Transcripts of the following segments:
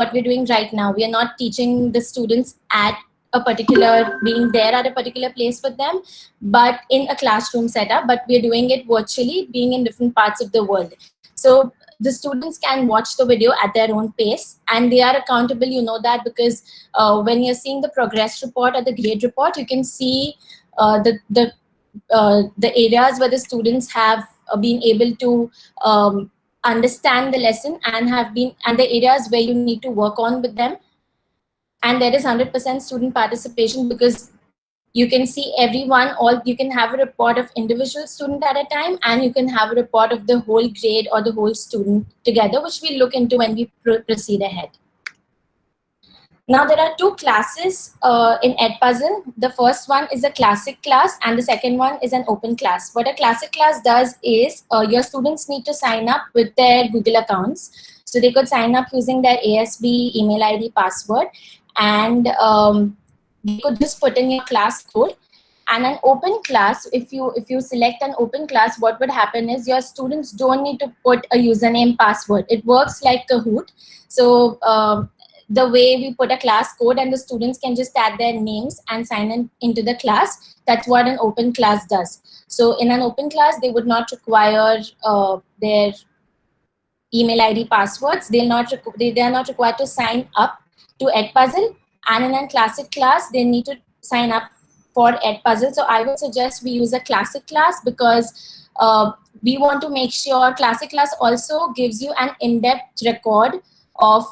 what we're doing right now. We are not teaching the students at a particular, being there at a particular place with them, but in a classroom setup, but we're doing it virtually, being in different parts of the world. So the students can watch the video at their own pace, and they are accountable, you know that, because when you're seeing the progress report or the grade report, you can see the areas where the students have been able to understand the lesson and the areas where you need to work on with them. And there is 100% student participation, because you can see everyone, you can have a report of individual student at a time, and you can have a report of the whole grade or the whole student together, which we look into when we proceed ahead. Now, there are two classes in Edpuzzle. The first one is a classic class, and the second one is an open class. What a classic class does is your students need to sign up with their Google accounts. So they could sign up using their ASB, email ID, password, and they could just put in your class code. And an open class, if you select an open class, what would happen is your students don't need to put a username, password. It works like Kahoot. So the way we put a class code and the students can just add their names and sign in into the class, that's what an open class does. So in an open class, they would not require their email ID, passwords. They are not required to sign up to Edpuzzle. And in a classic class, they need to sign up for Edpuzzle. So I would suggest we use a classic class, because we want to make sure classic class also gives you an in-depth record of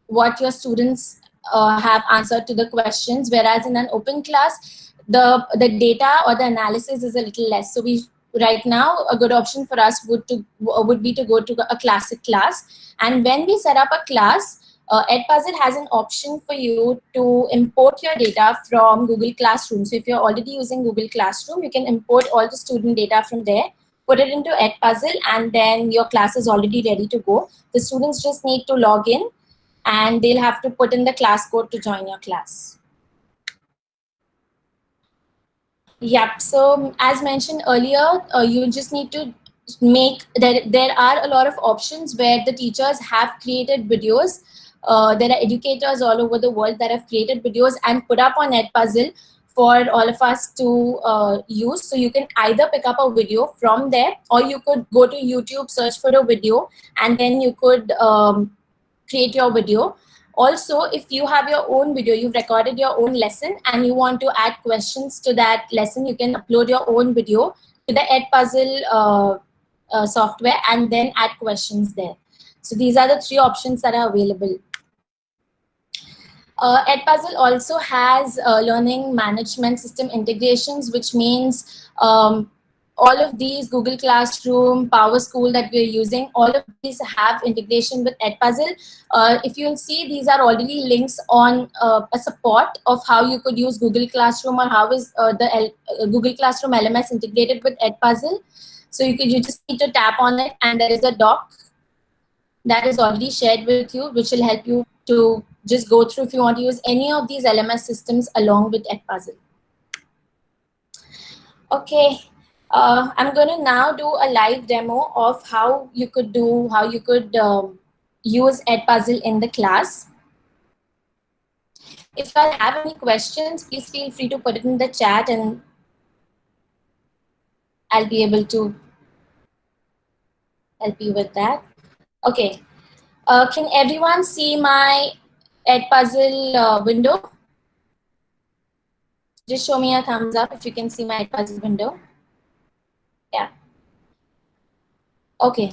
what your students have answered to the questions, whereas in an open class, the data or the analysis is a little less. So right now, a good option for us would be to go to a classic class. And when we set up a class, Edpuzzle has an option for you to import your data from Google Classroom. So if you're already using Google Classroom, you can import all the student data from there, put it into Edpuzzle, and then your class is already ready to go. The students just need to log in, and they'll have to put in the class code to join your class. Yep. So as mentioned earlier, you just need to make there are a lot of options where the teachers have created videos. There are educators all over the world that have created videos and put up on Edpuzzle for all of us to use. So you can either pick up a video from there, or you could go to YouTube, search for a video, and then you could create your video. Also, if you have your own video, you've recorded your own lesson and you want to add questions to that lesson, you can upload your own video to the Edpuzzle software and then add questions there. So these are the three options that are available. Edpuzzle also has learning management system integrations, which means all of these, Google Classroom, PowerSchool that we're using, all of these have integration with Edpuzzle. If you'll see, these are already links on a support of how you could use Google Classroom, or how is the Google Classroom LMS integrated with Edpuzzle. So you just need to tap on it, and there is a doc that is already shared with you, which will help you to just go through if you want to use any of these LMS systems along with Edpuzzle. Okay. I'm going to now do a live demo of how you could use Edpuzzle in the class. If you have any questions, please feel free to put it in the chat and I'll be able to help you with that. Okay. Can everyone see my Edpuzzle window? Just show me a thumbs up if you can see my Edpuzzle window. Yeah. Okay.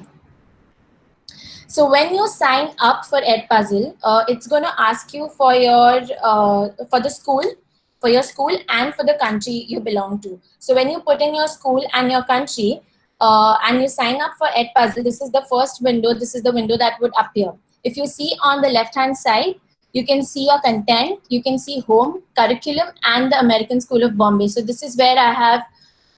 So when you sign up for Edpuzzle, it's going to ask you for your for your school and for the country you belong to. So when you put in your school and your country and you sign up for Edpuzzle, this is the first window. This is the window that would appear. If you see on the left-hand side, you can see your content, you can see home, curriculum, and the American School of Bombay. So this is where I have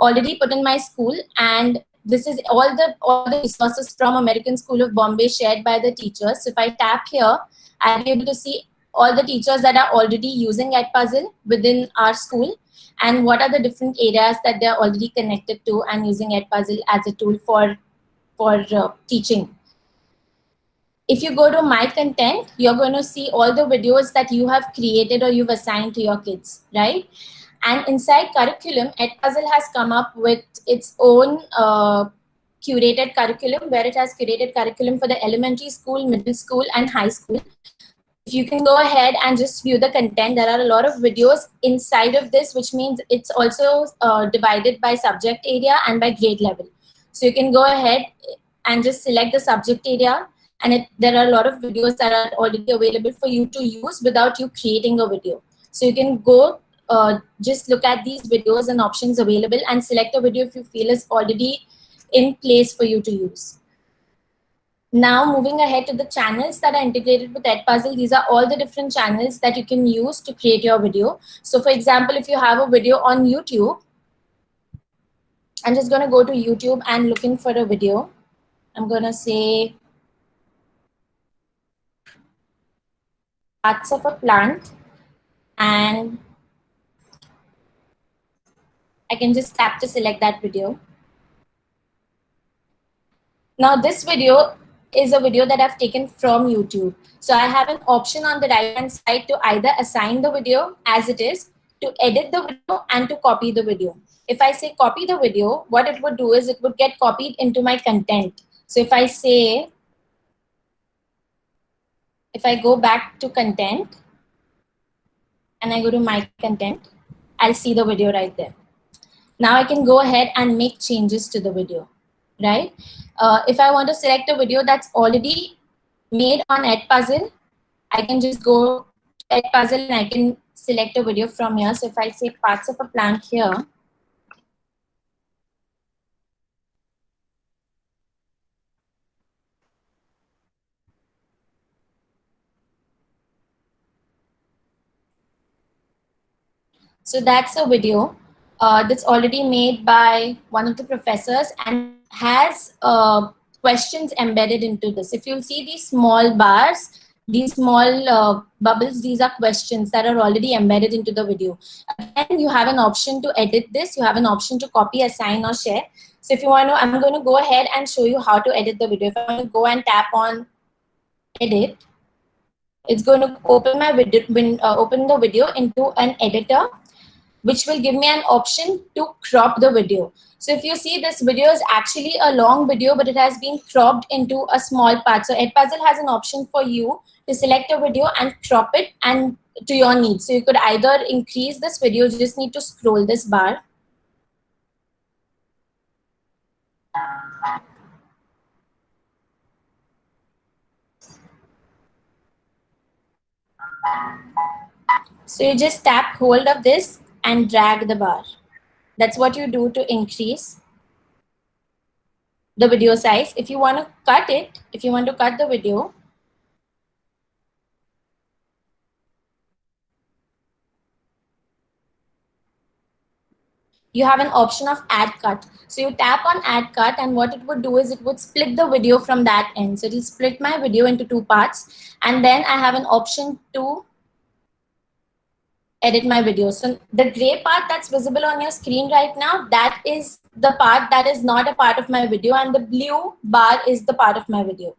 already put in my school, and this is all the resources from American School of Bombay shared by the teachers. So if I tap here, I'll be able to see all the teachers that are already using Edpuzzle within our school, and what are the different areas that they're already connected to and using Edpuzzle as a tool for teaching. If you go to my content, you're going to see all the videos that you have created or you've assigned to your kids, right? And inside curriculum, Edpuzzle has come up with its own curated curriculum, where it has curated curriculum for the elementary school, middle school, and high school. If you can go ahead and just view the content, there are a lot of videos inside of this, which means it's also divided by subject area and by grade level. So you can go ahead and just select the subject area, and there are a lot of videos that are already available for you to use without you creating a video. So you can go just look at these videos and options available and select a video if you feel is already in place for you to use. Now moving ahead to the channels that are integrated with Edpuzzle, these are all the different channels that you can use to create your video. So for example, if you have a video on YouTube, I'm just going to go to YouTube and looking for a video. I'm going to say parts of a plant, and I can just tap to select that video. Now this video is a video that I've taken from YouTube. So I have an option on the right hand side to either assign the video as it is, to edit the video, and to copy the video. If I say copy the video, what it would do is it would get copied into my content. So if I say, if I go back to content and I go to my content, I'll see the video right there. Now I can go ahead and make changes to the video, right? If I want to select a video that's already made on Edpuzzle, I can just go to Edpuzzle and I can select a video from here. So if I say parts of a plant here, so that's a video that's already made by one of the professors and has questions embedded into this. If you'll see these small bars, these small bubbles, these are questions that are already embedded into the video. Again, you have an option to edit this. You have an option to copy, assign, or share. So if you want to, I'm going to go ahead and show you how to edit the video. If I want to go and tap on edit, it's going to open my video, open the video into an editor, which will give me an option to crop the video. So if you see, this video is actually a long video, but it has been cropped into a small part. So Edpuzzle has an option for you to select a video and crop it and to your needs. So you could either increase this video, you just need to scroll this bar. So you just tap hold of this and drag the bar. That's what you do to increase the video size. If you want to cut it, if you want to cut the video, you have an option of add cut. So you tap on add cut, and what it would do is it would split the video from that end. So it will split my video into two parts, and then I have an option to edit my video. So the gray part that's visible on your screen right now, that is the part that is not a part of my video, and the blue bar is the part of my video.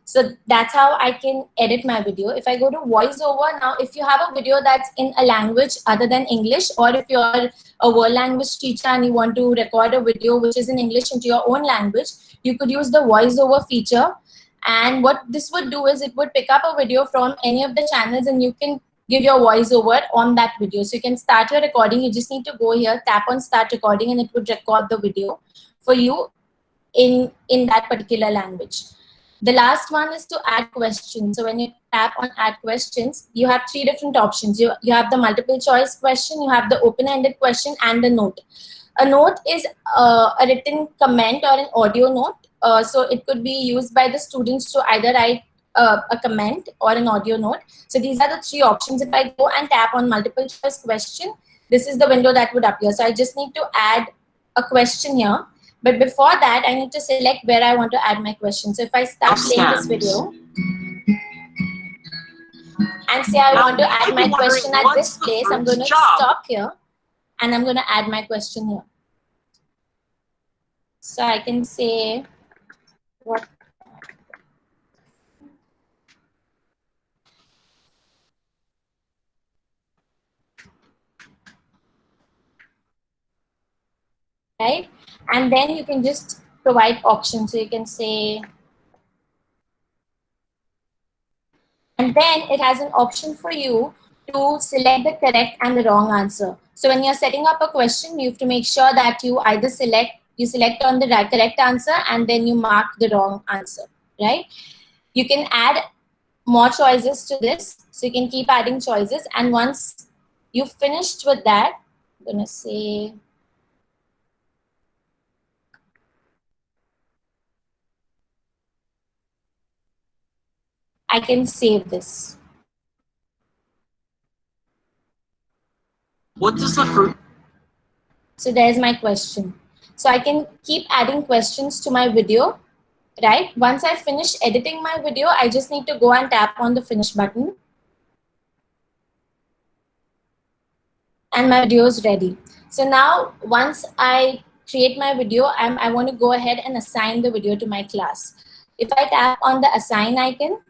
So that's how I can edit my video. If I go to voiceover now, if you have a video that's in a language other than English, or if you're a world language teacher and you want to record a video which is in English into your own language, you could use the voiceover feature. And what this would do is it would pick up a video from any of the channels, and you can give your voiceover on that video. So you can start your recording. You just need to go here, tap on start recording, and it would record the video for you in that particular language. The last one is to add questions. So when you tap on add questions, you have three different options. You have the multiple choice question, you have the open-ended question, and a note. A note is a written comment or an audio note. So it could be used by the students to either write a comment or an audio note. So these are the three options. If I go and tap on multiple choice question, this is the window that would appear. So I just need to add a question here. But before that, I need to select where I want to add my question. So if I start playing this video and say I want to add my question at this place, I'm going to stop here and I'm going to add my question here. So I can say, what? right? And then you can just provide options. So you can say, and then it has an option for you to select the correct and the wrong answer. So when you're setting up a question, you have to make sure that you either select on the correct answer and then you mark the wrong answer, right? You can add more choices to this. So you can keep adding choices. And once you've finished with that, I'm gonna say, I can save this. What does the fruit? So there's my question. So I can keep adding questions to my video, right? Once I finish editing my video, I just need to go and tap on the finish button. And my video is ready. So now once I create my video, I want to go ahead and assign the video to my class. If I tap on the assign icon,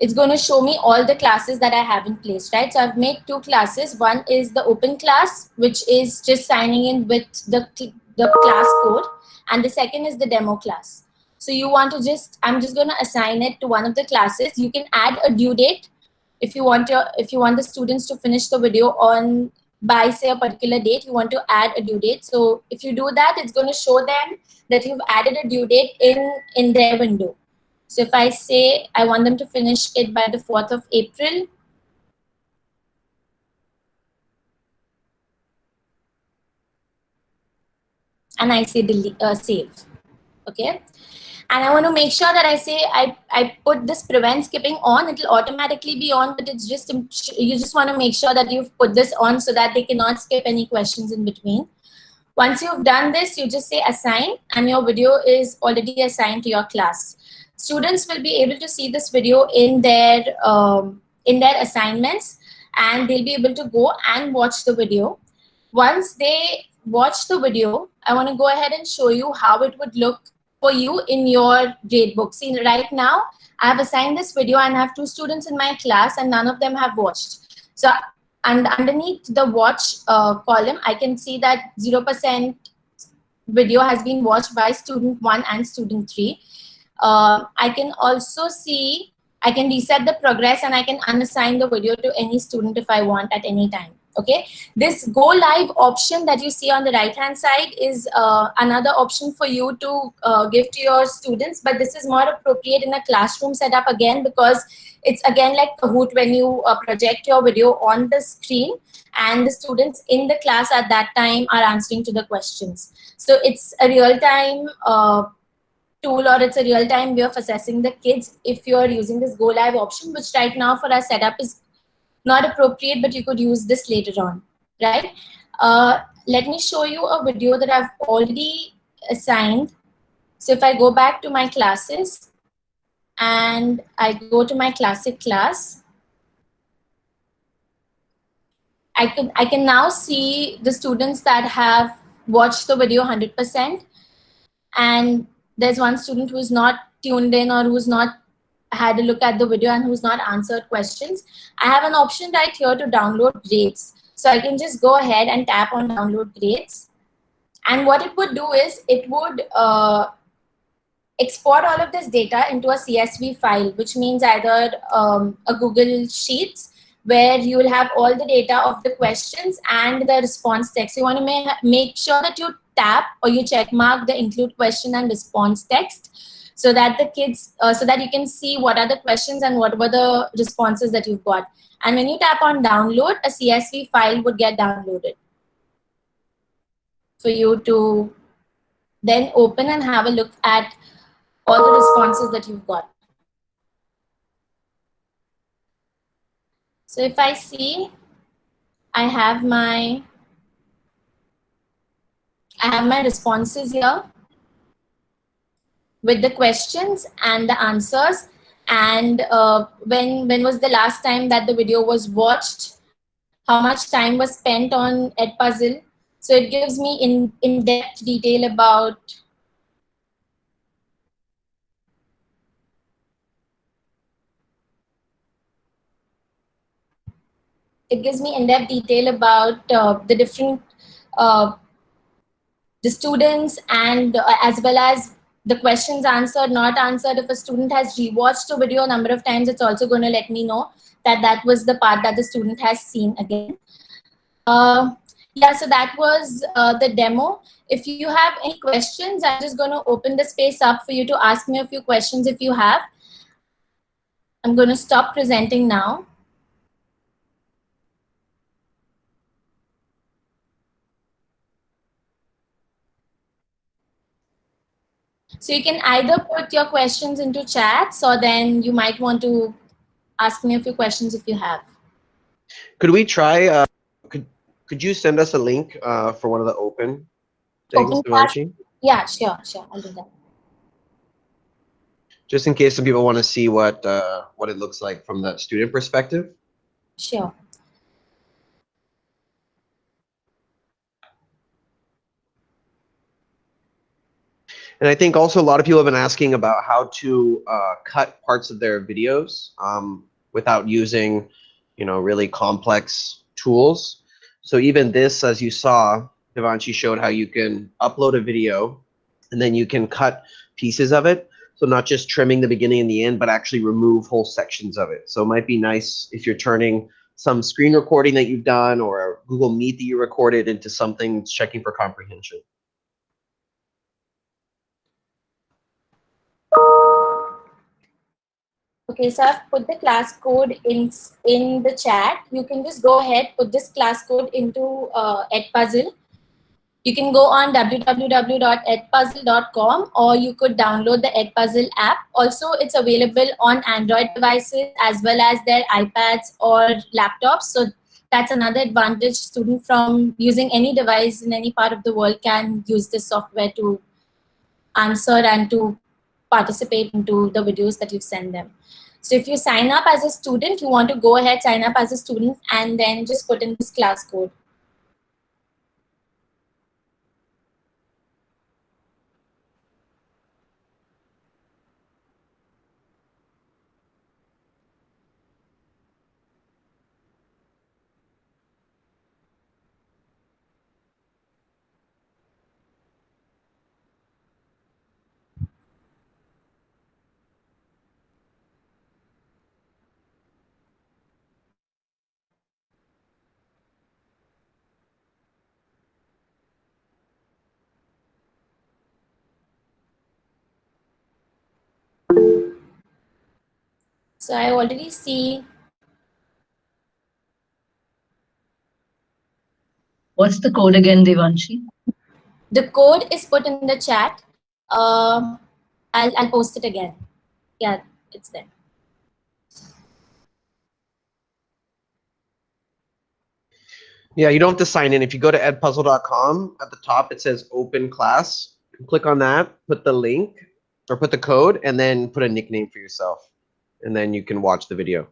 it's going to show me all the classes that I have in place, right? So I've made two classes. One is the open class, which is just signing in with the class code. And the second is the demo class. So you want to I'm just going to assign it to one of the classes. You can add a due date if you want the students to finish the video on by say a particular date. You want to add a due date. So if you do that, it's going to show them that you've added a due date in their window. So if I say I want them to finish it by the 4th of April, and I say delete, save, okay? And I want to make sure that I say I put this prevent skipping on. It will automatically be on, but it's just, you just want to make sure that you've put this on so that they cannot skip any questions in between. Once you've done this, you just say assign, and your video is already assigned to your class. Students will be able to see this video in their assignments, and they'll be able to go and watch the video. Once they watch the video, I want to go ahead and show you how it would look for you in your gradebook. See, right now, I have assigned this video and I have 2 students in my class and none of them have watched. So, and underneath the watch column, I can see that 0% video has been watched by student 1 and student 3. I can also see, I can reset the progress and I can unassign the video to any student if I want at any time. Okay, this go live option that you see on the right hand side is another option for you to give to your students, but this is more appropriate in a classroom setup again, because it's again like Kahoot when you project your video on the screen and the students in the class at that time are answering to the questions. So it's a real-time tool, or it's a real-time way of assessing the kids if you're using this go live option, which right now for our setup is not appropriate, but you could use this later on, right? Let me show you a video that I've already assigned. So if I go back to my classes and I go to my classic class, I can now see the students that have watched the video 100%, and there's one student who's not tuned in or who's not had a look at the video and who's not answered questions. I have an option right here to download grades. So I can just go ahead and tap on download grades. And what it would do is it would export all of this data into a CSV file, which means either a Google Sheets where you will have all the data of the questions and the response text. You want to make sure that you tap or you check mark the include question and response text, so that the kids, so that you can see what are the questions and what were the responses that you've got. And when you tap on download, a CSV file would get downloaded for you to then open and have a look at all the responses that you've got. So if I see, I have my responses here with the questions and the answers, and when was the last time that the video was watched, how much time was spent on Edpuzzle. So it gives me in-depth detail about the different the students, and as well as the questions answered, not answered. If a student has rewatched a video a number of times, it's also going to let me know that that was the part that the student has seen again. Yeah, so that was the demo. If you have any questions, I'm just going to open the space up for you to ask me a few questions if you have. I'm going to stop presenting now. So you can either put your questions into chats, or then you might want to ask me a few questions if you have. Could we try? Could you send us a link for one of the open things, Open class? Devanshi? Yeah, sure, I'll do that. Just in case some people want to see what it looks like from the student perspective. Sure. And I think also a lot of people have been asking about how to cut parts of their videos without using, really complex tools. So even this, as you saw, Devanshi showed how you can upload a video and then you can cut pieces of it. So not just trimming the beginning and the end, but actually remove whole sections of it. So it might be nice if you're turning some screen recording that you've done or a Google Meet that you recorded into something checking for comprehension. Okay, so I've put the class code in the chat. You can just go ahead, put this class code into Edpuzzle. You can go on www.edpuzzle.com, or you could download the Edpuzzle app. Also, it's available on Android devices as well as their iPads or laptops. So that's another advantage. Student from using any device in any part of the world can use this software to answer and to participate into the videos that you send them. So if you sign up as a student, you want to go ahead, sign up as a student, and then just put in this class code. So I already see. What's the code again, Devanshi? The code is put in the chat. I'll post it again. Yeah, it's there. Yeah, you don't have to sign in. If you go to edpuzzle.com, at the top it says open class. Click on that, put the link or put the code, and then put a nickname for yourself. And then you can watch the video.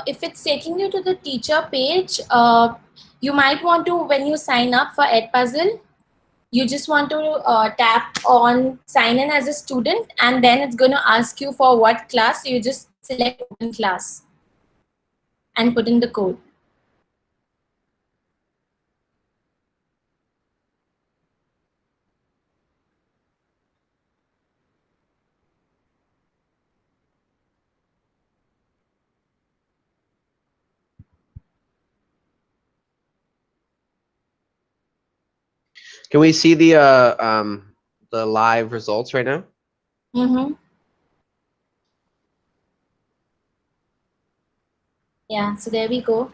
If it's taking you to the teacher page, you might want to, when you sign up for Edpuzzle, you just want to tap on sign in as a student, and then it's going to ask you for what class. So you just select open class and put in the code. Can we see the live results right now? Mm-hmm. Yeah, so there we go.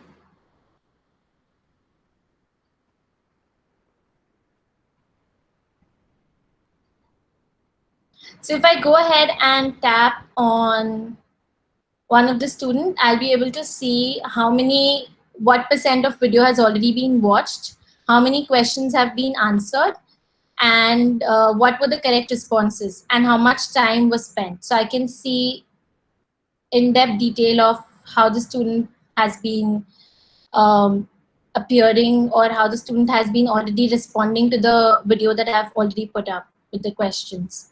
So if I go ahead and tap on one of the student, I'll be able to see what percent of video has already been watched, how many questions have been answered, and what were the correct responses, and how much time was spent. So I can see in-depth detail of how the student has been appearing, or how the student has been already responding to the video that I've already put up with the questions.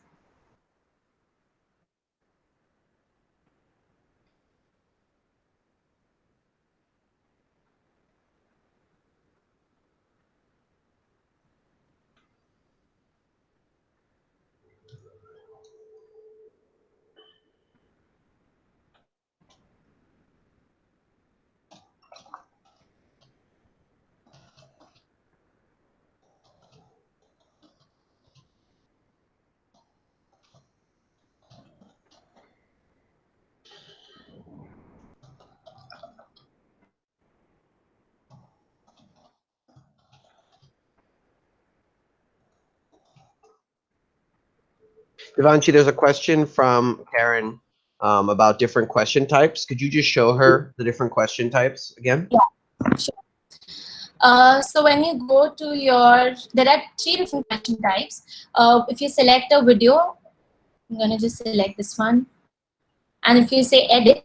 Devanshi, there's a question from Karen about different question types. Could you just show her the different question types again? Yeah, sure. So when you go to there are 3 different question types. If you select a video, I'm going to just select this one. And if you say edit,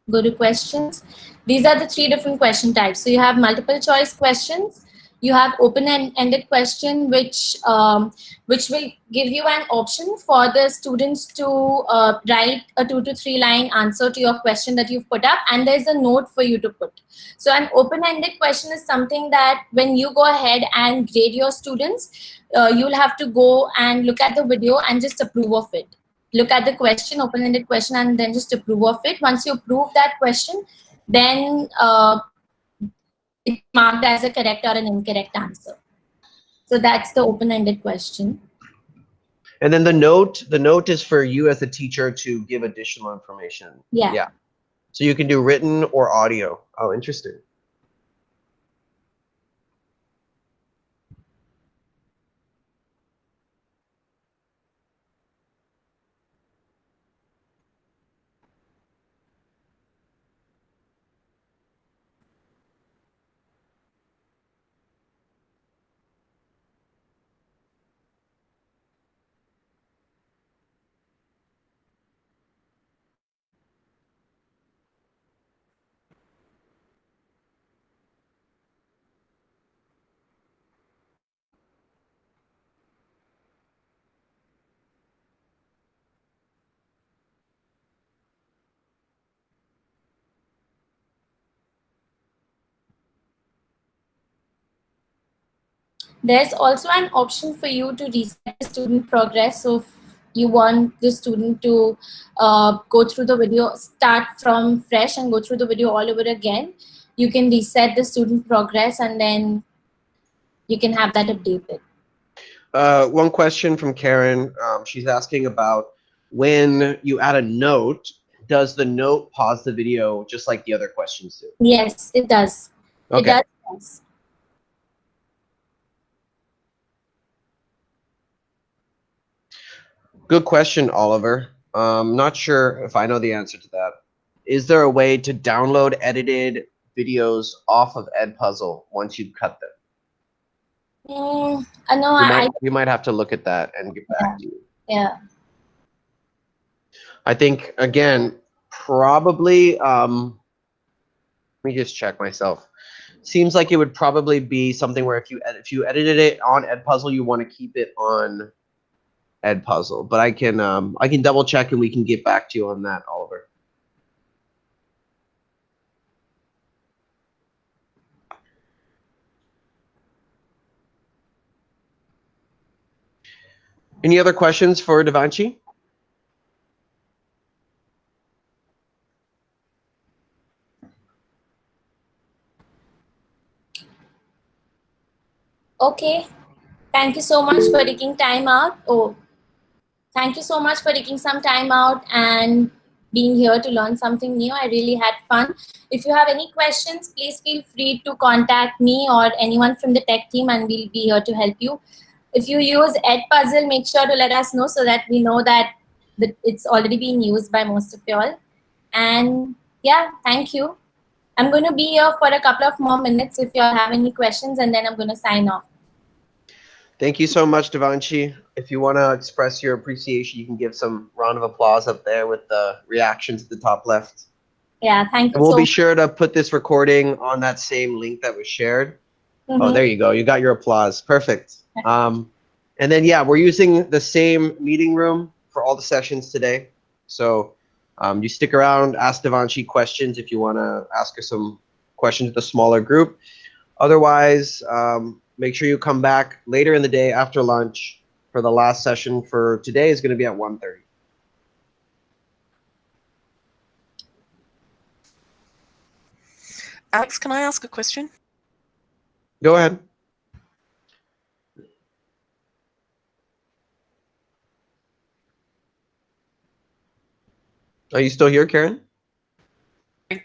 go to questions. These are the 3 different question types. So you have multiple choice questions. You have open-ended question, which will give you an option for the students to write a 2 to 3 line answer to your question that you've put up, and there's a note for you to put. So an open-ended question is something that when you go ahead and grade your students, you'll have to go and look at the video and just approve of it. Look at the question, open-ended question, and then just approve of it. Once you approve that question, then it's marked as a correct or an incorrect answer. So that's the open-ended question. And then the note is for you as a teacher to give additional information. Yeah. Yeah. So you can do written or audio. Oh, interesting. There's also an option for you to reset the student progress. So if you want the student to go through the video, start from fresh and go through the video all over again, you can reset the student progress, and then you can have that updated. One question from Karen. She's asking about when you add a note, does the note pause the video just like the other questions do? Yes, it does. Okay. It does. Good question, Oliver. Not sure if I know the answer to that. Is there a way to download edited videos off of Edpuzzle once you cut them? No, you might have to look at that and get back to you. Yeah. I think, again, probably, let me just check myself. Seems like it would probably be something where if you edited it on Edpuzzle, you want to keep it on Edpuzzle. But I can double check and we can get back to you on that, Oliver. Any other questions for Devanshi? Okay. Thank you so much for taking time out. Oh, thank you so much for taking some time out and being here to learn something new. I really had fun. If you have any questions, please feel free to contact me or anyone from the tech team, and we'll be here to help you. If you use Edpuzzle, make sure to let us know so that we know that it's already been used by most of y'all. And yeah, thank you. I'm going to be here for a couple of more minutes if you all have any questions, and then I'm going to sign off. Thank you so much, Devanshi. If you want to express your appreciation, you can give some round of applause up there with the reactions at the top left. Yeah, thank you. And we'll so be sure to put this recording on that same link that was shared. Oh, there you go. You got your applause. Perfect. And then, yeah, we're using the same meeting room for all the sessions today. So you stick around, ask Devanshi questions if you want to ask her some questions with a smaller group. Otherwise, make sure you come back later in the day after lunch for the last session for today is going to be at 1:30. Alex, can I ask a question? Go ahead. Are you still here, Karen?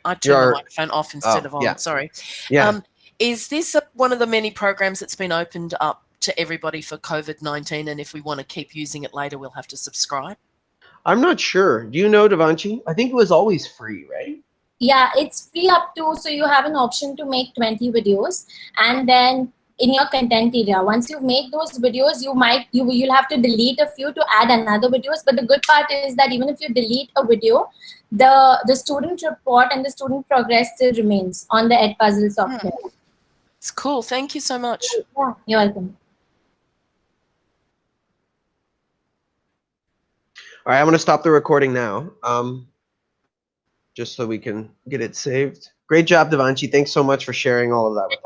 I turned the microphone off instead of on. Yeah. Sorry. Yeah. Is this one of the many programs that's been opened up to everybody for COVID-19? And if we want to keep using it later, we'll have to subscribe? I'm not sure. Do you know, Devanshi? I think it was always free, right? Yeah, it's free up to, so you have an option to make 20 videos, and then in your content area, once you make those videos, you'll have to delete a few to add another videos. But the good part is that even if you delete a video, the student report and the student progress still remains on the Edpuzzle software. It's cool. Thank you so much. Yeah, you're welcome. All right, I'm going to stop the recording now, just so we can get it saved. Great job, Devanshi. Thanks so much for sharing all of that with us.